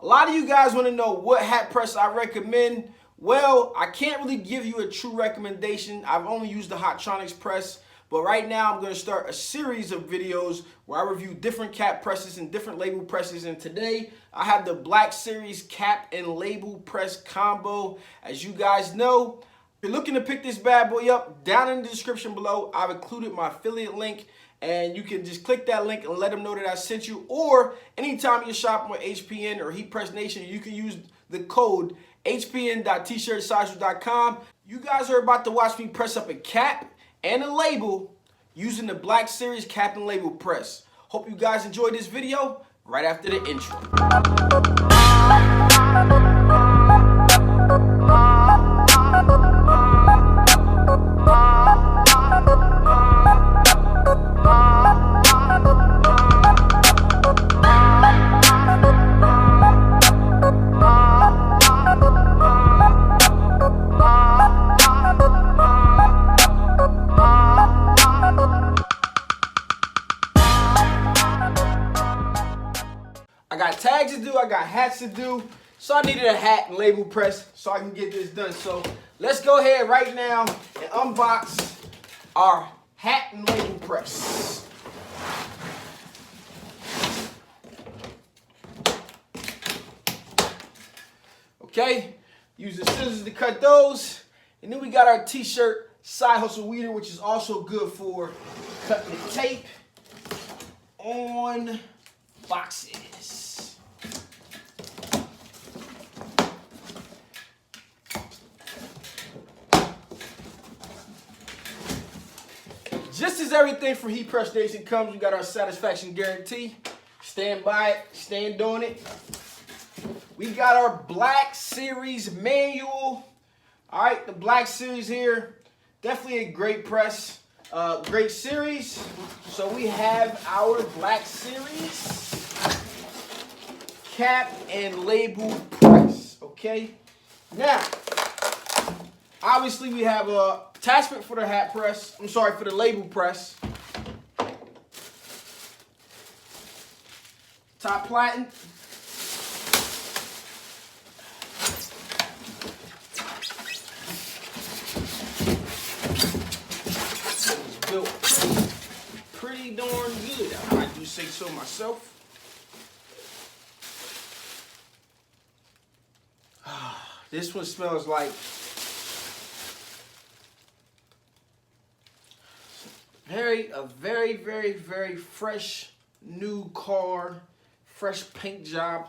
A lot of you guys want to know what hat press I recommend. Well, I can't really give you a true recommendation. I've only used the Hotronix press, but right now I'm going to start a series of videos where I review different cap presses and different label presses. And today I have the Black Series cap and label press combo. As you guys know, if you're looking to pick this bad boy up, down in the description below, I've included my affiliate link. And you can just click that link and let them know that I sent you. Or anytime you're shopping with HPN or Heat Press Nation, you can use the code hpn.tshirtsidehustle.com. You guys are about to watch me press up a cap and a label using the Black Series cap and label press. Hope you guys enjoyed this video right after the intro. I got tags to do, I got hats to do, so I needed a hat and label press so I can get this done. So let's go ahead right now and unbox our hat and label press. Okay, use the scissors to cut those. And then we got our t-shirt side hustle weeder, which is also good for cutting the tape on boxes. Just as everything from Heat Press Nation comes, we got our satisfaction guarantee. Stand by it, stand on it. We got our Black Series manual. All right, the Black Series here, definitely a great press, great series. So we have our Black Series cap and label press, okay? Now, obviously we have a attachment for the hat press, for the label press. Top platen. Built pretty darn good. I do say so myself. This one smells like a very fresh new car, fresh paint job.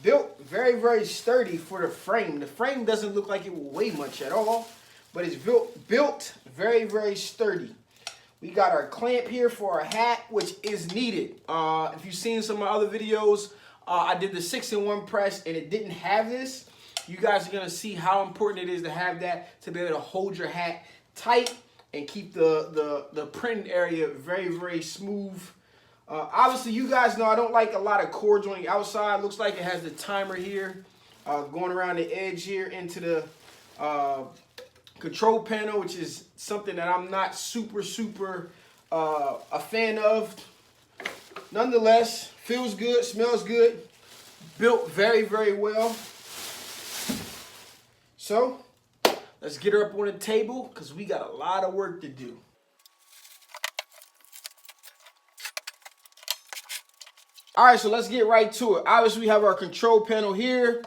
Built very sturdy for the frame. The frame doesn't look like it will weigh much at all, but it's built very sturdy. We got our clamp here for our hat, which is needed. If you've seen some of my other videos, I did the 6-in-1 press and it didn't have this. You guys are gonna see how important it is to have that to be able to hold your hat tight and keep the printing area very smooth. Obviously, you guys know I don't like a lot of cords on the outside. Looks like it has the timer here, going around the edge here into the control panel, which is something that I'm not super a fan of. Nonetheless, feels good, smells good, built very well. So let's get her up on the table because we got a lot of work to do. All right, so let's get right to it. Obviously, we have our control panel here,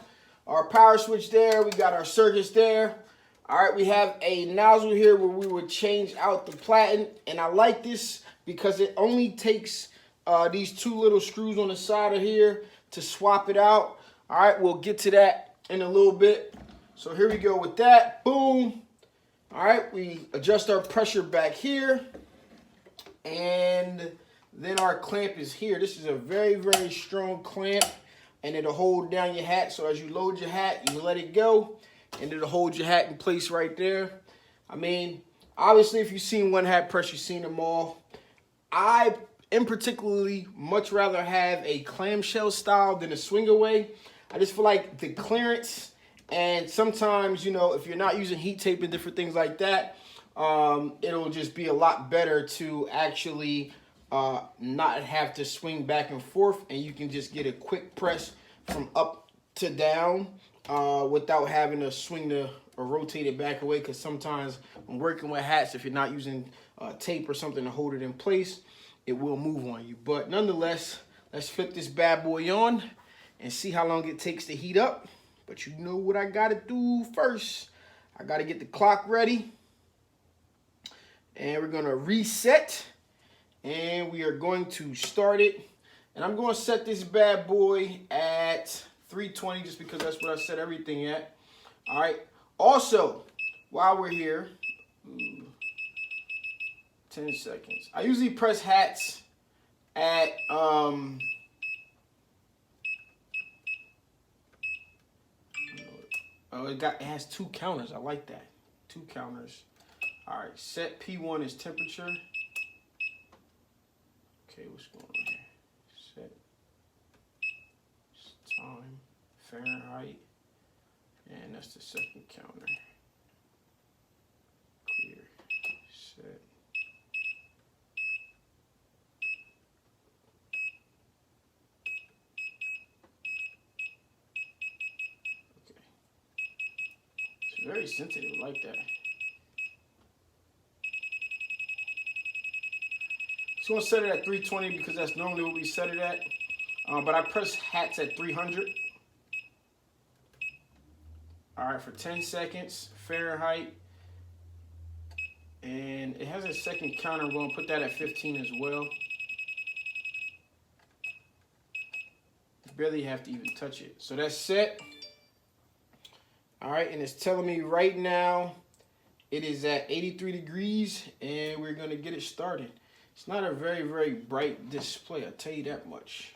our power switch there. We got our circuits there. All right, we have a nozzle here where we would change out the platen. And I like this because it only takes these two little screws on the side of here to swap it out. All right, we'll get to that in a little bit. So here we go with that. Boom. All right, we adjust our pressure back here. And then our clamp is here. This is a very strong clamp. And it'll hold down your hat. So as you load your hat, you let it go. And it'll hold your hat in place right there. I mean, obviously, if you've seen one hat press, you've seen them all. I, in particularly, much rather have a clamshell style than a swing away. I just feel like the clearance, and sometimes, you know, if you're not using heat tape and different things like that, it'll just be a lot better to actually not have to swing back and forth, and you can just get a quick press from up to down without having to swing or rotate it back away, because sometimes when working with hats, if you're not using tape or something to hold it in place, it will move on you. But nonetheless, let's flip this bad boy on and see how long it takes to heat up. But you know what I gotta do first. I gotta get the clock ready. And we're gonna reset. And we are going to start it. And I'm gonna set this bad boy at 320 just because that's what I set everything at. All right. Also, while we're here, 10 seconds. I usually press hats at it has 2 counters. I like that. 2 counters. All right, set P1 is temperature. Okay, what's going on here? Set time, Fahrenheit, and that's the second counter. Clear, set. Okay. It's very sensitive, I like that. So I'm gonna set it at 320 because that's normally what we set it at. But I press hats at 300. All right, for 10 seconds, Fahrenheit. And it has a second counter. I'm gonna put that at 15 as well. You barely have to even touch it. So that's set. All right, and it's telling me right now it is at 83 degrees, and we're gonna get it started. It's not a very, very bright display, I'll tell you that much.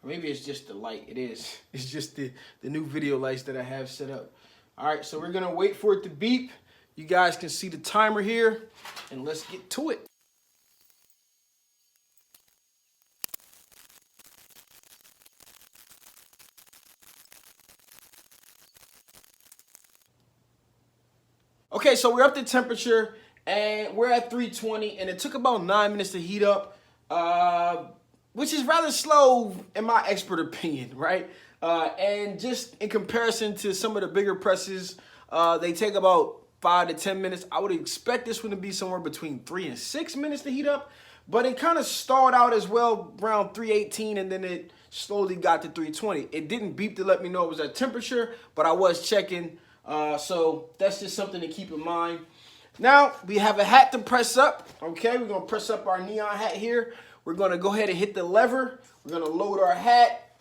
Or maybe it's just the light. It is. It's just the new video lights that I have set up. All right, so we're going to wait for it to beep. You guys can see the timer here, and let's get to it. Okay, so we're up to temperature. And we're at 320, and it took about 9 minutes to heat up, which is rather slow in my expert opinion, right? And just in comparison to some of the bigger presses, they take about 5 to 10 minutes. I would expect this one to be somewhere between 3 and 6 minutes to heat up, but it kind of stalled out as well around 318, and then it slowly got to 320. It didn't beep to let me know it was at temperature, but I was checking, so that's just something to keep in mind. Now, we have a hat to press up, okay? We're going to press up our neon hat here. We're going to go ahead and hit the lever. We're going to load our hat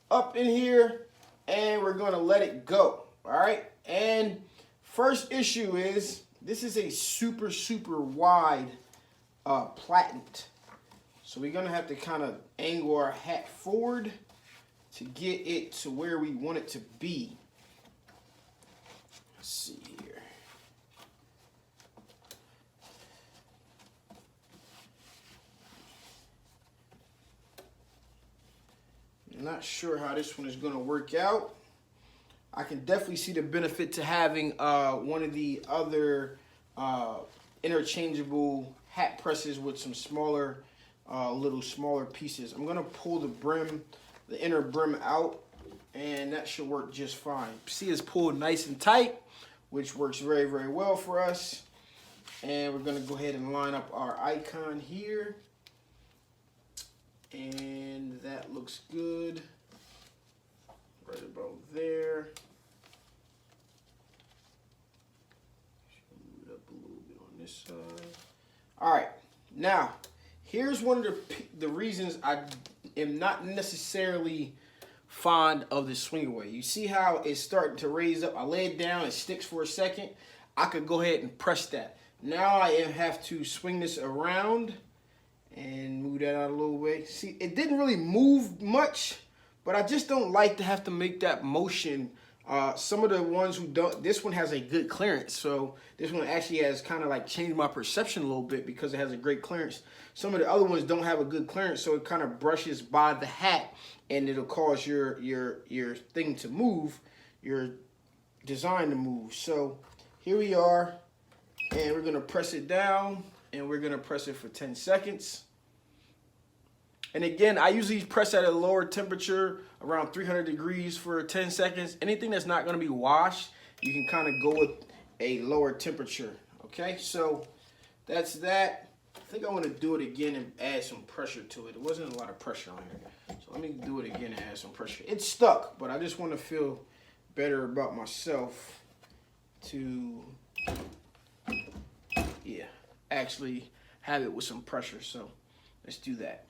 up in here, and we're going to let it go, all right? And first issue is, this is a super, super wide platen. So we're going to have to kind of angle our hat forward to get it to where we want it to be. Let's see here. Not sure how this one is going to work out. I can definitely see the benefit to having one of the other interchangeable hat presses with some smaller, little smaller pieces. I'm going to pull the brim, the inner brim out, and that should work just fine. See, it's pulled nice and tight, which works very, very well for us. And we're going to go ahead and line up our icon here. And that looks good. Right about there. Move it up a little bit on this side. All right. Now, here's one of the reasons I am not necessarily fond of the swing away. You see how it's starting to raise up? I lay it down, it sticks for a second. I could go ahead and press that. Now I have to swing this around and move that out a little way. See, it didn't really move much, but I just don't like to have to make that motion. Some of the ones who don't, this one has a good clearance. So this one actually has kind of like changed my perception a little bit because it has a great clearance. Some of the other ones don't have a good clearance, so it kind of brushes by the hat and it'll cause your thing to move, your design to move. So here we are, and we're gonna press it down, and we're gonna press it for 10 seconds. And again, I usually press at a lower temperature, around 300 degrees for 10 seconds. Anything that's not gonna be washed, you can kind of go with a lower temperature, okay? So that's that. I think I wanna do it again and add some pressure to it. There wasn't a lot of pressure on here. So let me do it again and add some pressure. It's stuck, but I just wanna feel better about myself to, yeah, actually have it with some pressure. So let's do that.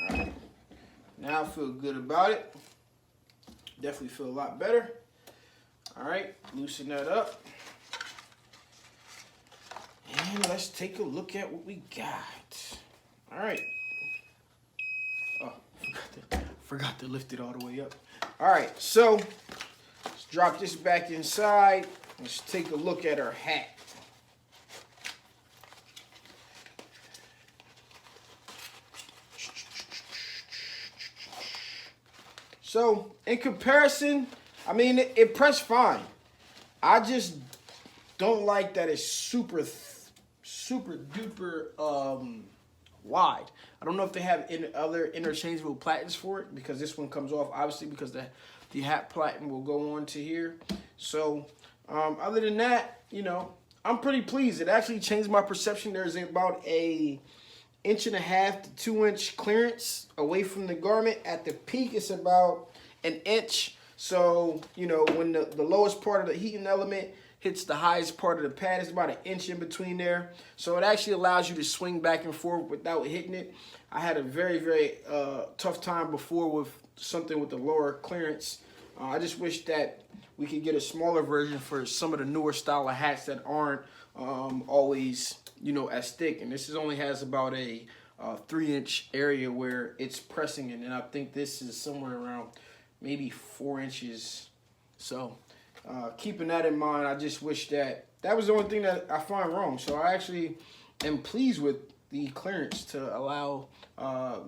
All right, now I feel good about it. Definitely feel a lot better. All right, loosen that up. And let's take a look at what we got. All right. Oh, forgot to lift it all the way up. All right, so let's drop this back inside. Let's take a look at our hat. So in comparison, I mean, it pressed fine. I just don't like that it's super duper wide. I don't know if they have other interchangeable platens for it, because this one comes off obviously because the hat platen will go on to here. So other than that, you know, I'm pretty pleased. It actually changed my perception. There's about a 1.5 to 2 inch clearance away from the garment. At the peak, it's about an inch. So, you know, when the lowest part of the heating element hits the highest part of the pad, it's about an inch in between there. So it actually allows you to swing back and forth without hitting it. I had a very, very tough time before with something with the lower clearance. I just wish that we could get a smaller version for some of the newer style of hats that aren't always, you know, as thick. And this only has about a 3 inch area where it's pressing in, and I think this is somewhere around maybe 4 inches. So keeping that in mind, I just wish that was the only thing that I find wrong. So I actually am pleased with the clearance to allow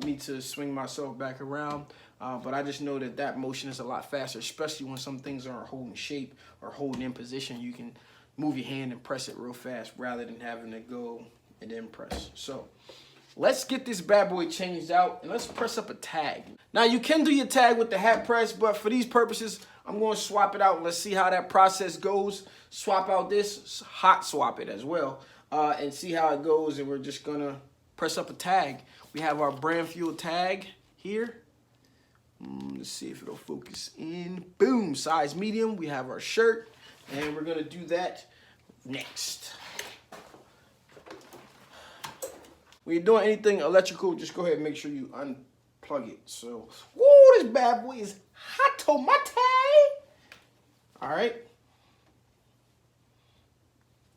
me to swing myself back around. But I just know that motion is a lot faster, especially when some things aren't holding shape or holding in position. You can move your hand and press it real fast rather than having to go and then press. So let's get this bad boy changed out and let's press up a tag. Now you can do your tag with the hat press, but for these purposes, I'm going to swap it out. Let's see how that process goes. Swap out this, hot swap it as well, and see how it goes. And we're just going to press up a tag. We have our brand fuel tag here. Let's see if it'll focus in. Boom, size medium. We have our shirt, and we're going to do that next. When you're doing anything electrical, just go ahead and make sure you unplug it. So, woo, this bad boy is hot tomate. All right.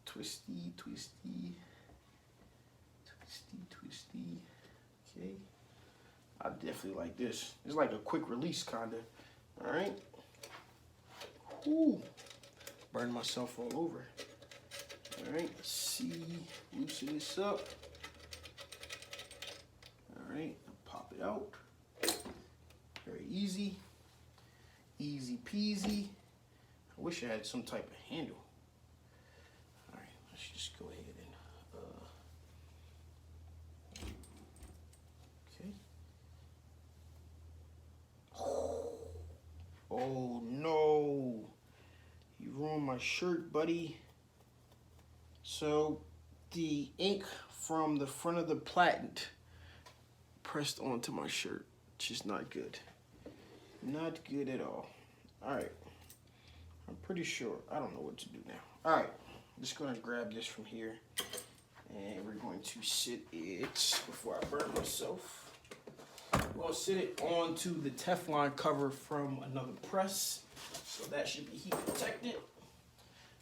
Twisty, twisty, twisty, twisty. Okay. I definitely like this. It's like a quick release kind of. All right. Ooh. Burn myself all over. All right. Let's see. Loosen this up. All right. Pop it out. Very easy. Easy peasy. I wish I had some type of handle. All right. Let's just go ahead and. Oh no, you ruined my shirt, buddy. So the ink from the front of the platen pressed onto my shirt, which is not good. Not good at all. All right, I'm pretty sure. I don't know what to do now. All right, I'm just gonna grab this from here and we're going to sit it before I burn myself. We're going to sit it onto the Teflon cover from another press. So that should be heat protected.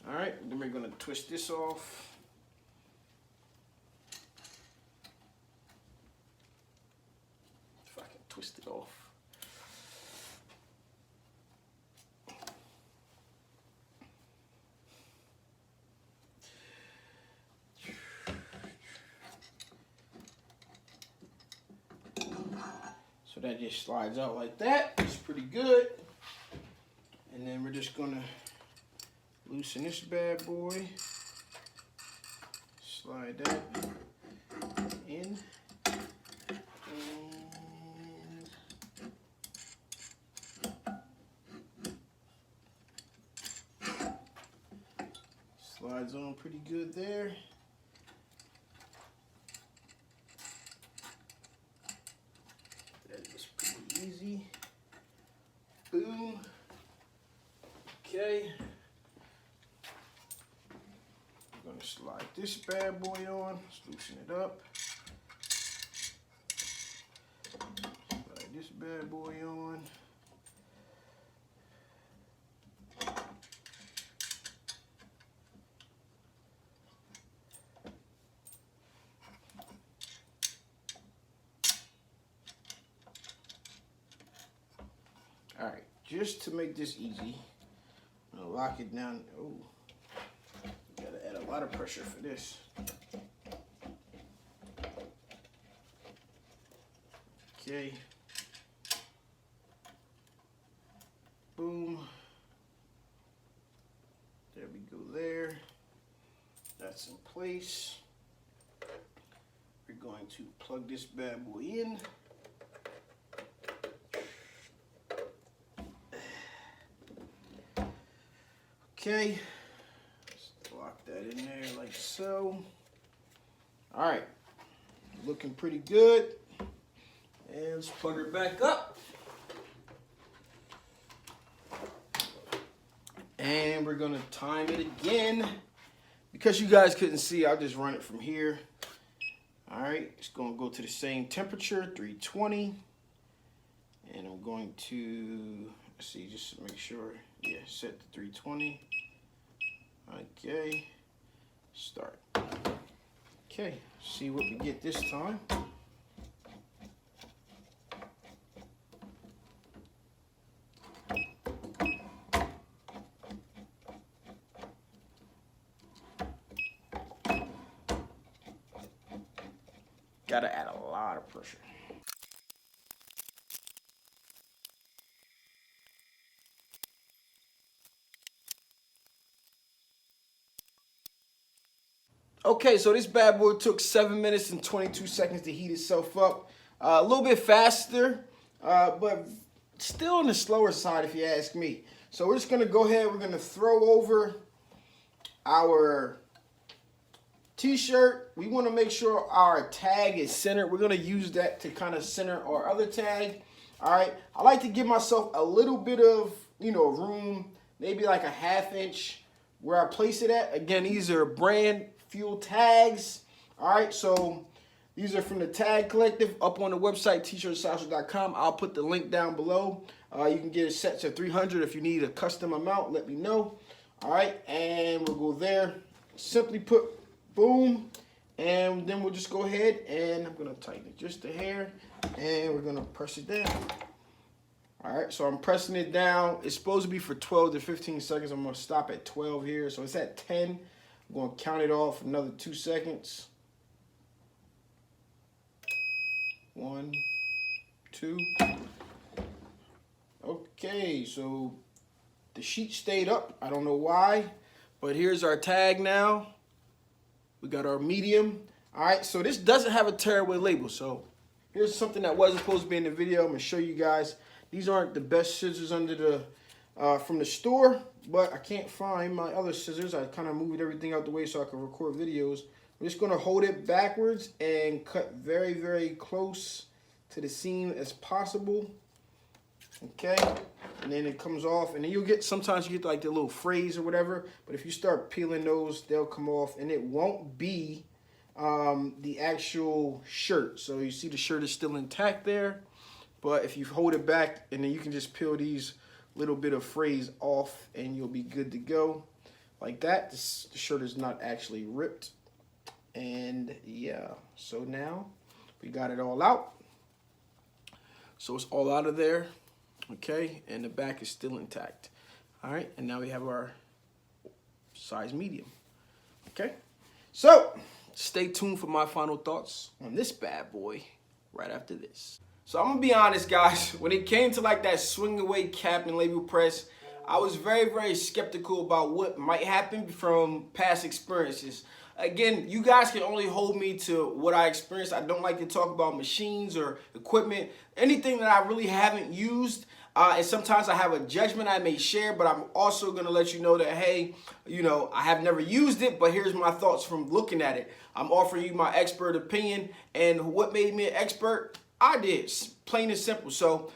All right, then we're going to twist this off. If I can twist it off. So that just slides out like that. It's pretty good. And then we're just gonna Loosen this bad boy. Slide that in. Slides on pretty good there. That is pretty easy. Boom. Okay. I'm gonna slide this bad boy on. Let's loosen it up. Slide this bad boy on. All right, just to make this easy, I'm gonna lock it down. Oh, gotta add a lot of pressure for this. Okay. Boom. There we go there. That's in place. We're going to plug this bad boy in. Okay, let's lock that in there like so. All right, looking pretty good. And let's plug her back up. And we're gonna time it again. Because you guys couldn't see, I'll just run it from here. All right, it's gonna go to the same temperature, 320. And I'm going to, let's see, just to make sure, yeah, set to 320. Okay, start. Okay, see what we get this time. Gotta add a lot of pressure. Okay, so this bad boy took 7 minutes and 22 seconds to heat itself up. A little bit faster, but still on the slower side if you ask me. So we're just gonna go ahead, we're gonna throw over our t-shirt. We wanna make sure our tag is centered. We're gonna use that to kind of center our other tag. All right, I like to give myself a little bit of, room, maybe like a 1/2 inch where I place it at. Again, these are brand fuel tags. All right, so these are from the Tag Collective up on the website tshirtsidehustle.com. I'll put the link down below. You can get a set to 300. If you need a custom amount, let me know. All right, and we'll go there. Simply put, boom, and then we'll just go ahead and I'm gonna tighten it just a hair, and we're gonna press it down. All right, so I'm pressing it down. It's supposed to be for 12 to 15 seconds. I'm gonna stop at 12 here, so it's at 10. I'm going to count it off another 2 seconds. 1, 2. Okay, so the sheet stayed up. I don't know why, but here's our tag now. We got our medium. All right, so this doesn't have a tearaway label. So here's something that wasn't supposed to be in the video. I'm going to show you guys. These aren't the best scissors under the from the store, but I can't find my other scissors. I kind of moved everything out the way so I can record videos. I'm just going to hold it backwards and cut very, very close to the seam as possible. Okay, and then it comes off, and then you'll get, sometimes you get like the little phrase or whatever, but if you start peeling those, they'll come off, and it won't be the actual shirt. So you see the shirt is still intact there, but if you hold it back, and then you can just peel these little bit of phrase off and you'll be good to go like that. The shirt is not actually ripped. And yeah, so now we got it all out. So it's all out of there. Okay, and the back is still intact. All right, and now we have our size medium. Okay, so stay tuned for my final thoughts on this bad boy right after this. So I'm gonna be honest, guys, when it came to like that swing away cap and label press, I was very, very skeptical about what might happen from past experiences. Again, you guys can only hold me to what I experienced. I don't like to talk about machines or equipment, anything that I really haven't used. And sometimes I have a judgment I may share, but I'm also going to let you know that, hey, you know, I have never used it, but here's my thoughts from looking at it. I'm offering you my expert opinion, and what made me an expert? I did, plain and simple. So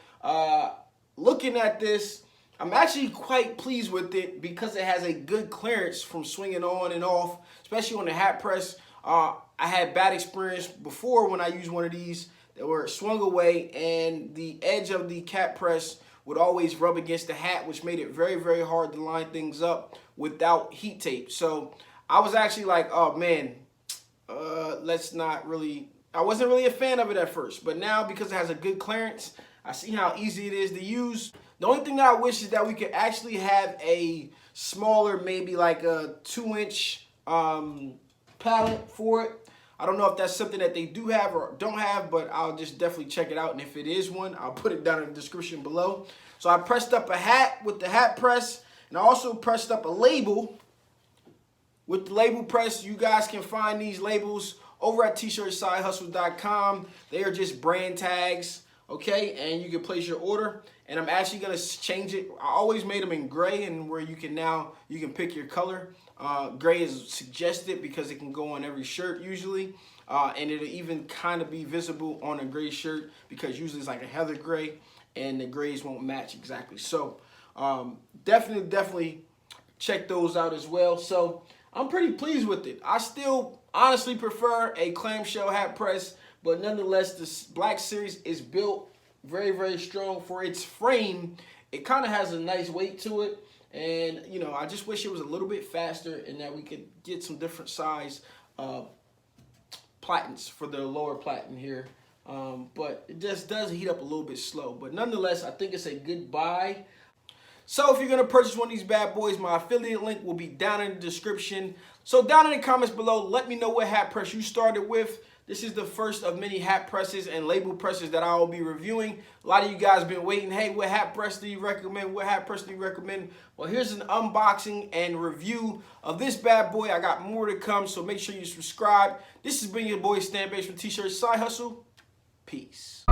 looking at this, I'm actually quite pleased with it because it has a good clearance from swinging on and off, especially on the hat press. I had bad experience before when I used one of these that were swung away and the edge of the cap press would always rub against the hat, which made it very, very hard to line things up without heat tape. So I was actually like, oh man, let's not really, I wasn't really a fan of it at first, but now because it has a good clearance, I see how easy it is to use. The only thing that I wish is that we could actually have a smaller, maybe like a 2-inch palette for it. I don't know if that's something that they do have or don't have, but I'll just definitely check it out. And if it is one, I'll put it down in the description below. So I pressed up a hat with the hat press, and I also pressed up a label with the label press. You guys can find these labels over at tshirtsidehustle.com. They are just brand tags, okay? And you can place your order. And I'm actually gonna change it. I always made them in gray, and where you can pick your color. Gray is suggested because it can go on every shirt usually, and it'll even kind of be visible on a gray shirt because usually it's like a heather gray, and the grays won't match exactly. So definitely check those out as well. So I'm pretty pleased with it. I still honestly prefer a clamshell hat press, but nonetheless, this Black Series is built very, very strong for its frame. It kind of has a nice weight to it, and you know, I just wish it was a little bit faster and that we could get some different size platens for the lower platen here. But it just does heat up a little bit slow, but nonetheless, I think it's a good buy. So if you're gonna purchase one of these bad boys, my affiliate link will be down in the description. So down in the comments below, let me know what hat press you started with. This is the first of many hat presses and label presses that I will be reviewing. A lot of you guys have been waiting, hey, what hat press do you recommend? What hat press do you recommend? Well, here's an unboxing and review of this bad boy. I got more to come, so make sure you subscribe. This has been your boy Stan Banks from T-Shirt Side Hustle. Peace.